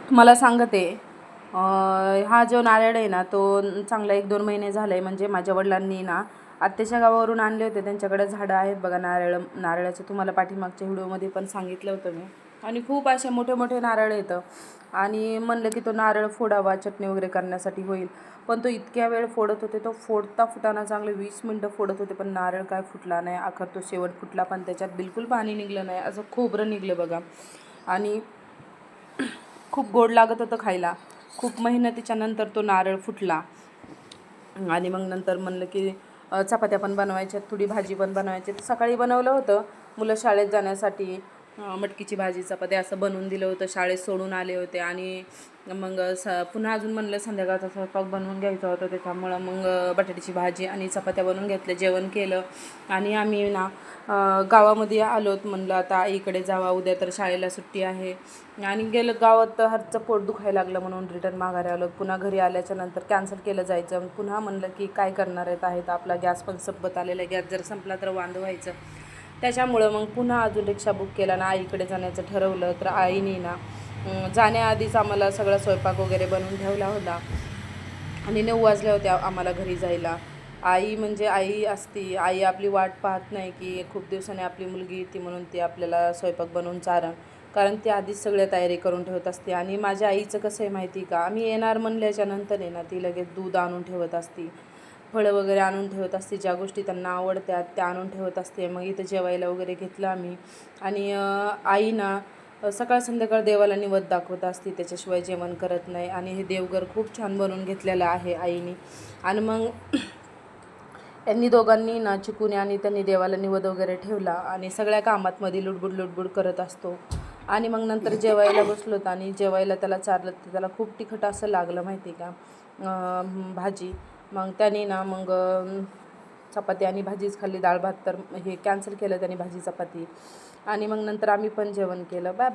तुम्हाला सांगते, हा जो नारळ आहे ना तो चांगला 1-2 महिने झाले. म्हणजे माझ्या वडिलांनी ना आत्याच्या गावावरून आणले होते. त्यांच्याकडे झाडं आहेत बघा नारळाचे. तुम्हाला पाठीमागच्या व्हिडिओमध्ये पण सांगितलं होतं मी. आणि खूप असे मोठे मोठे नारळ येतं. आणि म्हणलं की तो नारळ फोडावा, चटणी वगैरे करण्यासाठी होईल. पण तो इतक्या वेळ फोडत होते, तो फोडता फुटाना चांगले 20 मिनटं फोडत होते, पण नारळ काय फुटला नाही. अखेर तो शेवट फुटला, पण त्याच्यात बिलकुल पाणी निघलं नाही, असं खोबरं निघलं बघा. आणि खूप गोड लागत होतं खायला. खूप मेहनतीच्या नंतर तो नारळ फुटला. आणि मग नंतर म्हणलं की चपात्या पण बनवायच्या, थोडी भाजी पण बनवायची. तर सकाळी बनवलं होतं मुलं शाळेत जाण्यासाठी, मटकीची भाजी चपात्या असं बनवून दिलं होतं. शाळेत सोडून आले होते. आणि मग पुन्हा अजून म्हणलं संध्याकाळचा स्वयंपाक बनवून घ्यायचा होता, त्याच्यामुळं मग बटाट्याची भाजी आणि चपात्या बनवून घेतल्या, जेवण केलं. आणि आम्ही ना गावामध्ये आलोत. म्हणलं आता आईकडे जावा, उद्या तर शाळेला सुट्टी आहे. आणि गेलं गावात, तर हरचं पोट दुखायला लागलं म्हणून रिटर्न माघारी आलो. पुन्हा घरी आल्याच्या नंतर कॅन्सल केलं जायचं. पुन्हा म्हणलं की काय करणार आहेत आपला गॅस पण संपत आलेला आहे, गॅस जर संपला तर वांदं व्हायचं. त्याच्यामुळं मग पुन्हा अजून रिक्षा बुक केला ना आईकडे जाण्याचं ठरवलं. तर आईने ना जाण्याआधीच आम्हाला सगळा स्वयंपाक वगैरे बनवून ठेवला होता. आणि 9 वाजल्या होत्या आम्हाला घरी जायला. आई म्हणजे आई असती, आई आपली वाट पाहत नाही की खूप दिवसांनी आपली मुलगी येते म्हणून ती आपल्याला स्वयंपाक बनवून चारण. कारण ती आधीच सगळ्या तयारी करून ठेवत असते. आणि माझ्या आईचं कसं आहे माहिती का, आम्ही येणार म्हणल्याच्या नंतर आहे ना ती लगेच दूध आणून ठेवत असते, फळं वगैरे आणून ठेवत असते, ज्या गोष्टी त्यांना आवडतात त्या आणून ठेवत असते. मग इथं जेवायला वगैरे घेतलं आम्ही. आणि आई ना सकाळ संध्याकाळ देवाला निवद दाखवत असते, त्याच्याशिवाय जेवण करत नाही. आणि हे देवघर खूप छान बनवून घेतलेलं आहे आईने. आणि मग यांनी दोघांनी ना चिकूने आणि त्यांनी देवाला निवद वगैरे ठेवला. आणि सगळ्या कामात मध्ये लुडबुड लुडबुड करत असतो. आणि मग नंतर जेवायला बसलोत. आणि जेवायला त्याला चारलं, तर त्याला खूप तिखट असं लागलं माहिती का भाजी. मग त्याने ना मग चपाती आणि भाजीच खाल्ली, डाळ भात तर हे कॅन्सल केलं त्याने, भाजी चपाती. आणि मग नंतर आम्ही पण जेवण केलं. Bye bye.